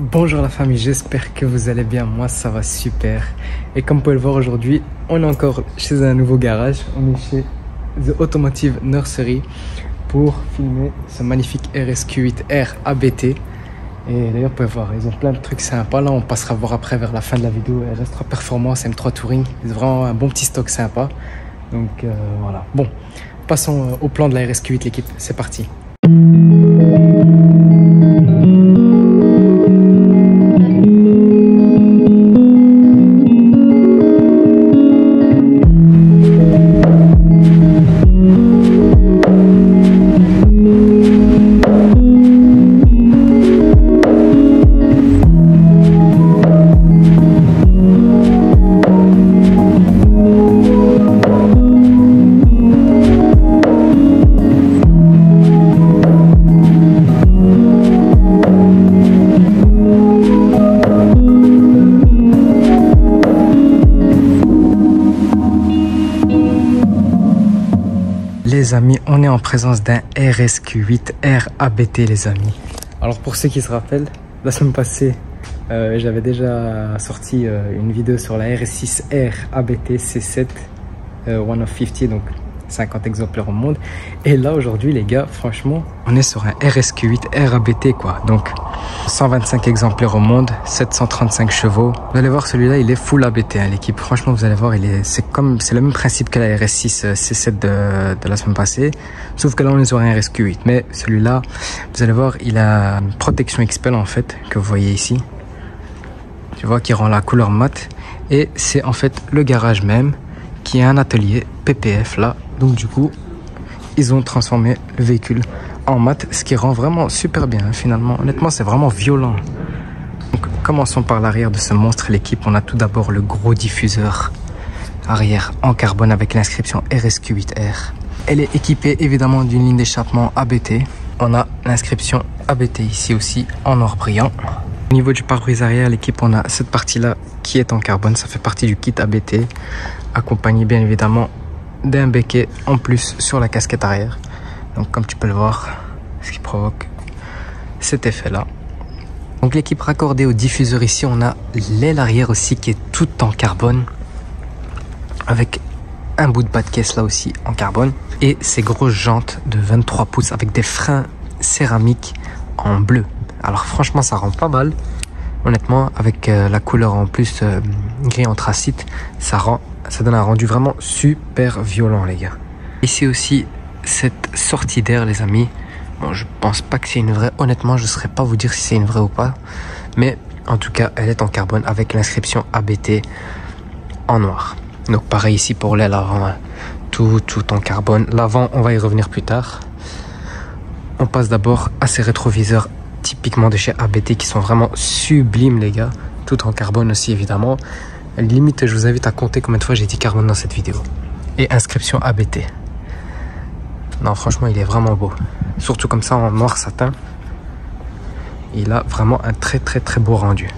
Bonjour la famille, j'espère que vous allez bien, moi ça va super. Et comme vous pouvez le voir aujourd'hui, on est encore chez un nouveau garage, on est chez The Automotive Nursery pour filmer ce magnifique RSQ8R ABT. Et d'ailleurs vous pouvez voir, ils ont plein de trucs sympas, là on passera voir après vers la fin de la vidéo. RS3 Performance, M3 Touring, c'est vraiment un bon petit stock sympa. Donc voilà, bon, passons au plan de la RSQ8 l'équipe, c'est parti. Les amis, on est en présence d'un RSQ8R ABT les amis. Alors pour ceux qui se rappellent, la semaine passée, j'avais déjà sorti une vidéo sur la RS6R ABT C7 One of 50, donc 50 exemplaires au monde. Et là aujourd'hui les gars, franchement, on est sur un RSQ8R ABT quoi. Donc 125 exemplaires au monde, 735 chevaux. Vous allez voir, celui-là il est full ABT hein, l'équipe. Franchement vous allez voir, c'est le même principe que la RS6 C7 de la semaine passée, sauf que là on est sur un RSQ8. Mais celui-là, vous allez voir, il a une protection XPEL en fait que vous voyez ici. Tu vois, qui rend la couleur mate. Et c'est en fait le garage même qui est un atelier PPF là. Donc du coup, ils ont transformé le véhicule en mat, ce qui rend vraiment super bien hein, finalement. Honnêtement, c'est vraiment violent. Donc commençons par l'arrière de ce monstre l'équipe. On a tout d'abord le gros diffuseur arrière en carbone avec l'inscription RSQ8R. Elle est équipée évidemment d'une ligne d'échappement ABT. On a l'inscription ABT ici aussi en noir brillant. Au niveau du pare-brise arrière, l'équipe, on a cette partie-là qui est en carbone. Ça fait partie du kit ABT, accompagné bien évidemment d'un béquet en plus sur la casquette arrière. Donc comme tu peux le voir, ce qui provoque cet effet-là. Donc l'équipe raccordée au diffuseur ici, on a l'aile arrière aussi qui est toute en carbone, avec un bout de bas de caisse là aussi en carbone. Et ces grosses jantes de 23 pouces avec des freins céramiques en bleu. Alors franchement ça rend pas mal. Honnêtement avec la couleur en plus gris anthracite, ça donne un rendu vraiment super violent les gars. Ici aussi cette sortie d'air les amis. Bon, je pense pas que c'est une vraie, honnêtement je ne saurais pas vous dire si c'est une vraie ou pas, mais en tout cas elle est en carbone avec l'inscription ABT en noir. Donc pareil ici pour l'aile avant hein. Tout en carbone. L'avant on va y revenir plus tard. On passe d'abord à ces rétroviseurs typiquement de chez ABT qui sont vraiment sublimes les gars, tout en carbone aussi évidemment. Limite je vous invite à compter combien de fois j'ai dit carbone dans cette vidéo. Et inscription ABT. Non franchement il est vraiment beau, surtout comme ça en noir satin. Il a vraiment un très beau rendu.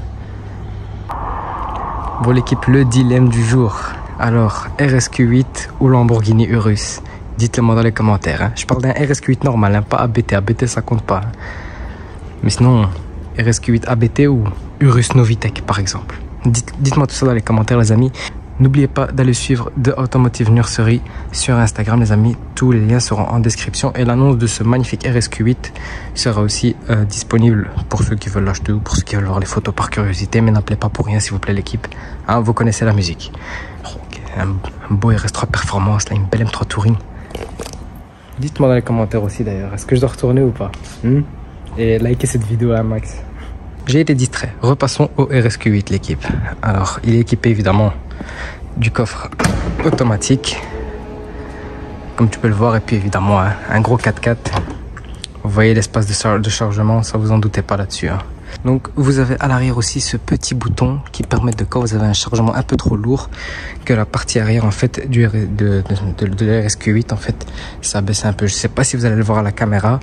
Bon l'équipe, le dilemme du jour. Alors RSQ8 ou Lamborghini Urus? Dites-le moi dans les commentaires hein. Je parle d'un RSQ8 normal hein, pas ABT, ABT ça compte pas hein. Mais sinon RSQ8 ABT ou Urus Novitec par exemple. Dites-moi tout ça dans les commentaires les amis. N'oubliez pas d'aller suivre The Automotive Nursery sur Instagram les amis. Tous les liens seront en description. Et l'annonce de ce magnifique RSQ8 sera aussi disponible pour ceux qui veulent l'acheter ou pour ceux qui veulent voir les photos par curiosité. Mais n'appelez pas pour rien s'il vous plaît l'équipe. Hein, vous connaissez la musique. Okay, un beau RS3 Performance, là, une belle M3 Touring. Dites-moi dans les commentaires aussi d'ailleurs. Est-ce que je dois retourner ou pas Et likez cette vidéo à un max. J'ai été distrait. Repassons au RSQ8 l'équipe. Alors il est équipé évidemment du coffre automatique comme tu peux le voir et puis évidemment un gros 4x4 Vous voyez l'espace de chargement, ça vous en doutez pas là-dessus. Hein. Donc vous avez à l'arrière aussi ce petit bouton qui permet de, quand vous avez un chargement un peu trop lourd, que la partie arrière en fait de la RSQ8 en fait ça baisse un peu. Je sais pas si vous allez le voir à la caméra.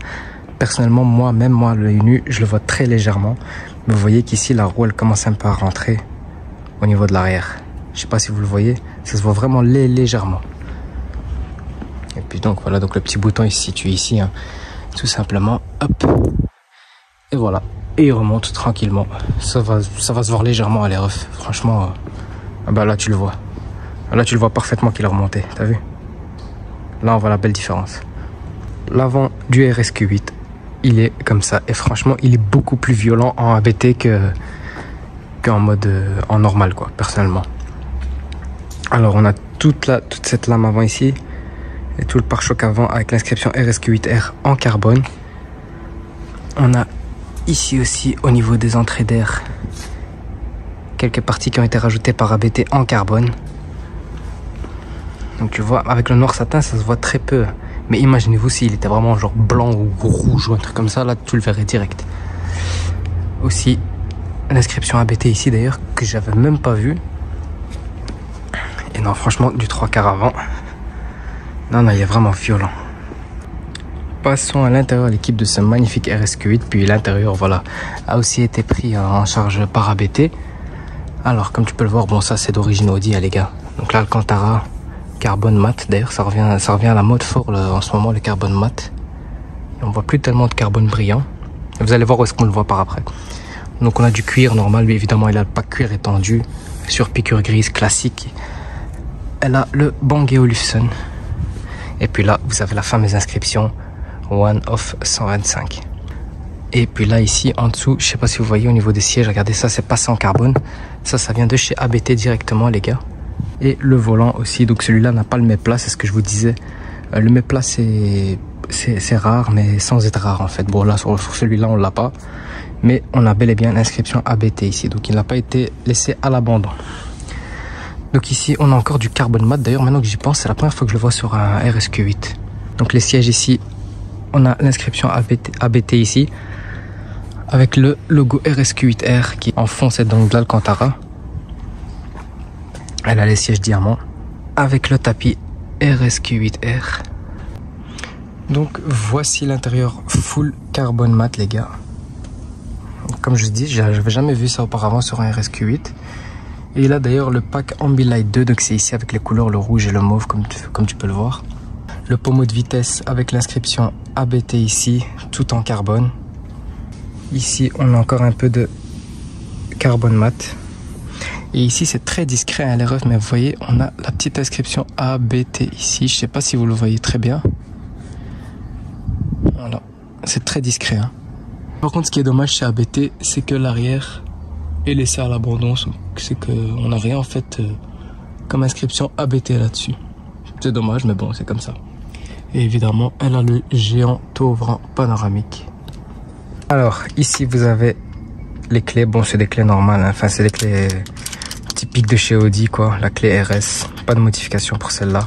Personnellement moi l'œil nu je le vois très légèrement. Mais vous voyez qu'ici la roue elle commence un peu à rentrer au niveau de l'arrière. Je sais pas si vous le voyez, ça se voit vraiment légèrement. Et puis donc voilà, donc le petit bouton il se situe ici, hein, tout simplement, hop, et voilà. Et il remonte tranquillement. Ça va se voir légèrement à l'air off. Franchement, bah là tu le vois. Là tu le vois parfaitement qu'il est remonté. T'as vu? Là on voit la belle différence. L'avant du RSQ8, il est comme ça. Et franchement, il est beaucoup plus violent en ABT qu'en mode en normal quoi, personnellement. Alors on a toute cette lame avant ici. Et tout le pare-choc avant avec l'inscription RSQ8R en carbone. On a ici aussi au niveau des entrées d'air quelques parties qui ont été rajoutées par ABT en carbone. Donc tu vois avec le noir satin ça se voit très peu, mais imaginez-vous s'il était vraiment genre blanc ou rouge ou un truc comme ça, là tu le verrais direct. Aussi l'inscription ABT ici d'ailleurs que j'avais même pas vu. Et non franchement du 3/4 avant, non il est vraiment violent. Passons à l'intérieur, l'équipe de ce magnifique RSQ8, puis l'intérieur voilà a aussi été pris en charge par ABT. Alors comme tu peux le voir, bon ça c'est d'origine Audi les gars. Donc là Alcantara carbone mat, d'ailleurs ça revient à la mode fort en ce moment, le carbone mat. Et on voit plus tellement de carbone brillant. Vous allez voir où est-ce qu'on le voit par après. Donc on a du cuir normal, mais évidemment il a le pack cuir étendu sur piqûre grise classique. Elle a le Bang & Olufsen. Et puis là vous avez la fameuse inscription One of 125. Et puis là ici en dessous, je sais pas si vous voyez au niveau des sièges, regardez ça c'est passé en carbone. Ça vient de chez ABT directement les gars. Et le volant aussi, donc celui-là n'a pas le mets-plat, c'est ce que je vous disais. Le mets-plat c'est rare mais sans être rare en fait. Bon là sur celui-là on l'a pas, mais on a bel et bien l'inscription ABT ici, donc il n'a pas été laissé à l'abandon. Donc ici on a encore du carbone mat, d'ailleurs maintenant que j'y pense c'est la première fois que je le vois sur un RSQ8. Donc les sièges ici, on a l'inscription ABT ici, avec le logo RSQ8R qui en fond c'est donc de l'Alcantara. Elle a les sièges diamants, avec le tapis RSQ8R. Donc voici l'intérieur full carbone mat les gars. Comme je dis, j'avais jamais vu ça auparavant sur un RSQ8. Et il a d'ailleurs le pack Ambilight 2, donc c'est ici avec les couleurs le rouge et le mauve comme tu peux le voir. Le pommeau de vitesse avec l'inscription ABT ici, tout en carbone. Ici, on a encore un peu de carbone mat. Et ici, c'est très discret à l'air, mais vous voyez, on a la petite inscription ABT ici. Je sais pas si vous le voyez très bien. Voilà, c'est très discret. Hein. Par contre, ce qui est dommage chez ABT, c'est que l'arrière est laissé à l'abandon. C'est qu'on n'a rien en fait comme inscription ABT là-dessus. C'est dommage, mais bon, c'est comme ça. Et évidemment, elle a le géant Tauvrant panoramique. Alors, ici, vous avez les clés. Bon, c'est des clés normales. Hein. Enfin, c'est des clés typiques de chez Audi, quoi. La clé RS. Pas de modification pour celle-là.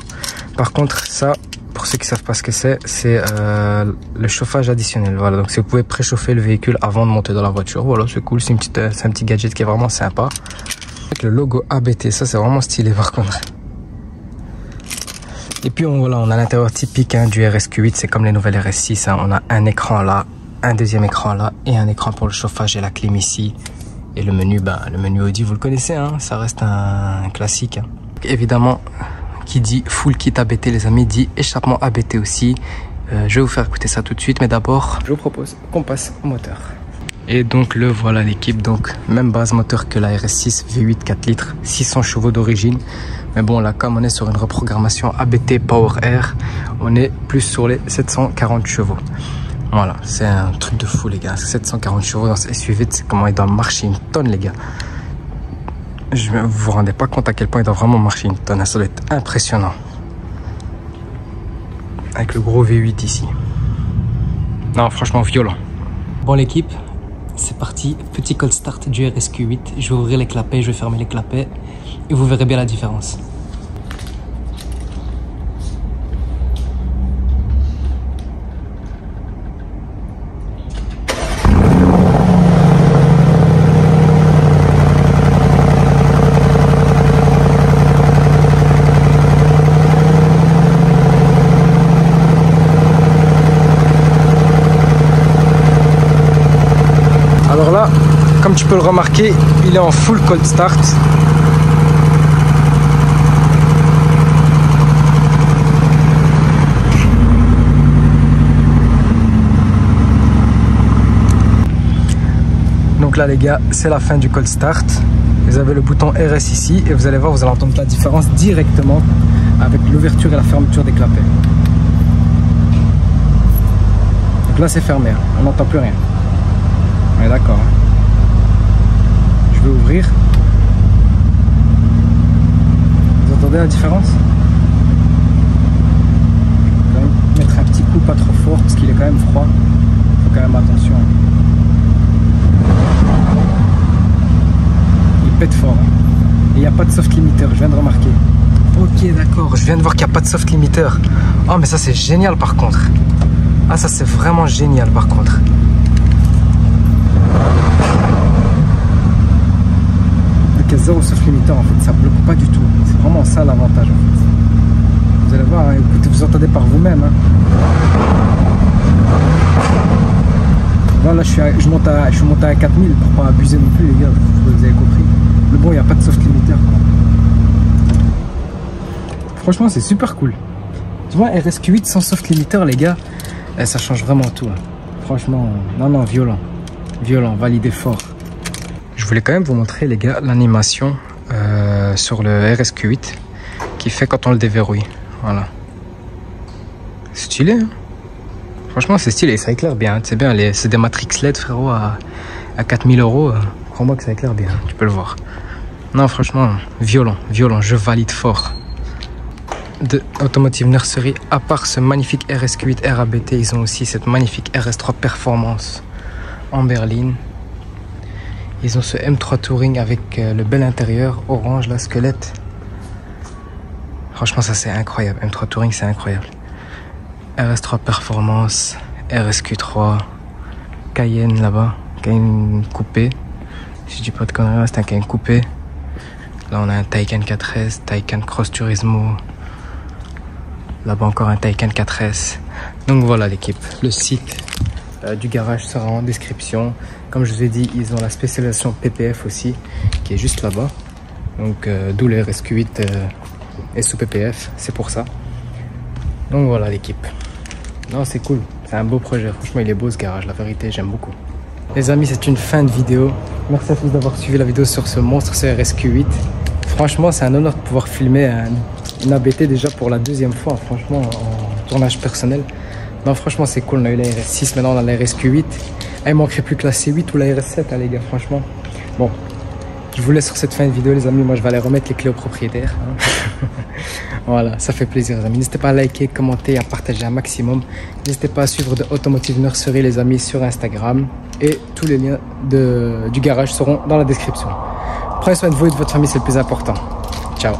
Par contre, ça, pour ceux qui savent pas ce que c'est le chauffage additionnel. Voilà. Donc, si vous pouvez préchauffer le véhicule avant de monter dans la voiture. Voilà, c'est cool. C'est un petit gadget qui est vraiment sympa. Avec le logo ABT, ça, c'est vraiment stylé, par contre. Et puis voilà, on a l'intérieur typique hein, du RSQ8, c'est comme les nouvelles RS6, hein. On a un écran là, un deuxième écran là et un écran pour le chauffage et la clim ici. Et le menu, le menu Audi, vous le connaissez, hein, ça reste un classique. Hein. Évidemment, qui dit full kit ABT les amis, dit échappement ABT aussi. Je vais vous faire écouter ça tout de suite, mais d'abord, je vous propose qu'on passe au moteur. Et donc le voilà l'équipe, donc même base moteur que la RS6 V8 4 litres, 600 chevaux d'origine. Mais bon là comme on est sur une reprogrammation ABT Power Air, on est plus sur les 740 chevaux. Voilà, c'est un truc de fou les gars, 740 chevaux dans ce SUV, c'est comment il doit marcher une tonne les gars. Vous vous rendez pas compte à quel point il doit vraiment marcher une tonne, ça doit être impressionnant. Avec le gros V8 ici. Non franchement violent. Bon l'équipe, c'est parti, petit cold start du RSQ8, je vais ouvrir les clapets, je vais fermer les clapets et vous verrez bien la différence. Alors là, comme tu peux le remarquer, il est en full cold start. Donc là les gars, c'est la fin du cold start. Vous avez le bouton RS ici et vous allez voir, vous allez entendre la différence directement avec l'ouverture et la fermeture des clapets. Donc là c'est fermé, hein. On n'entend plus rien. On est d'accord. Hein. Je vais ouvrir. Vous entendez la différence? Je vais mettre un petit coup pas trop fort parce qu'il est quand même froid. Il faut quand même attention. Il pète fort. Et il n'y a pas de soft limiter, je viens de remarquer. Ok d'accord, je viens de voir qu'il n'y a pas de soft limiter. Oh mais ça c'est génial par contre. Ah ça c'est vraiment génial par contre. Donc il y a zéro soft limiter en fait, ça bloque pas du tout. C'est vraiment ça l'avantage en fait. Vous allez voir, hein, écoutez, vous entendez par vous-même. Hein. Là je suis monté à 4000 pour pas abuser non plus les gars, vous avez compris. Mais bon, il n'y a pas de soft limiter quoi. Franchement c'est super cool. Tu vois, RSQ8 sans soft limiter les gars, ça change vraiment tout. Hein. Franchement, non, violent. Violent, validé fort. Je voulais quand même vous montrer les gars l'animation sur le RSQ8 qui fait quand on le déverrouille. Voilà. Stylé hein. Franchement c'est stylé, ça éclaire bien, c'est bien, c'est des Matrix LED frérot à 4000 €, crois-moi que ça éclaire bien, tu peux le voir. Non franchement, violent, je valide fort. De Automotive Nursery, à part ce magnifique RSQ8 RABT, ils ont aussi cette magnifique RS3 Performance en berline. Ils ont ce M3 Touring avec le bel intérieur, orange, la squelette. Franchement ça c'est incroyable, M3 Touring c'est incroyable. RS3 Performance, RSQ3, Cayenne là-bas, Cayenne coupé. Si je dis pas de conneries, c'est un Cayenne coupé. Là on a un Taycan 4S, Taycan Cross Turismo. Là-bas encore un Taycan 4S. Donc voilà l'équipe, le site du garage sera en description. Comme je vous ai dit, ils ont la spécialisation PPF aussi, qui est juste là-bas. Donc d'où le RSQ8 est sous PPF, c'est pour ça. Donc voilà l'équipe. Non c'est cool, c'est un beau projet, franchement il est beau ce garage, la vérité j'aime beaucoup. Les amis c'est une fin de vidéo, merci à tous d'avoir suivi la vidéo sur ce monstre, ce RSQ8. Franchement c'est un honneur de pouvoir filmer une ABT déjà pour la deuxième fois, franchement en tournage personnel. Non franchement c'est cool, on a eu la RS6, maintenant on a la RSQ8. Ah, il manquerait plus que la C8 ou la RS7 hein, les gars, franchement. Bon, je vous laisse sur cette fin de vidéo les amis, moi je vais aller remettre les clés au propriétaire. Hein. Voilà, ça fait plaisir les amis. N'hésitez pas à liker, commenter, à partager un maximum. N'hésitez pas à suivre de Automotive Nursery les amis sur Instagram. Et tous les liens du garage seront dans la description. Prenez soin de vous et de votre famille, c'est le plus important. Ciao.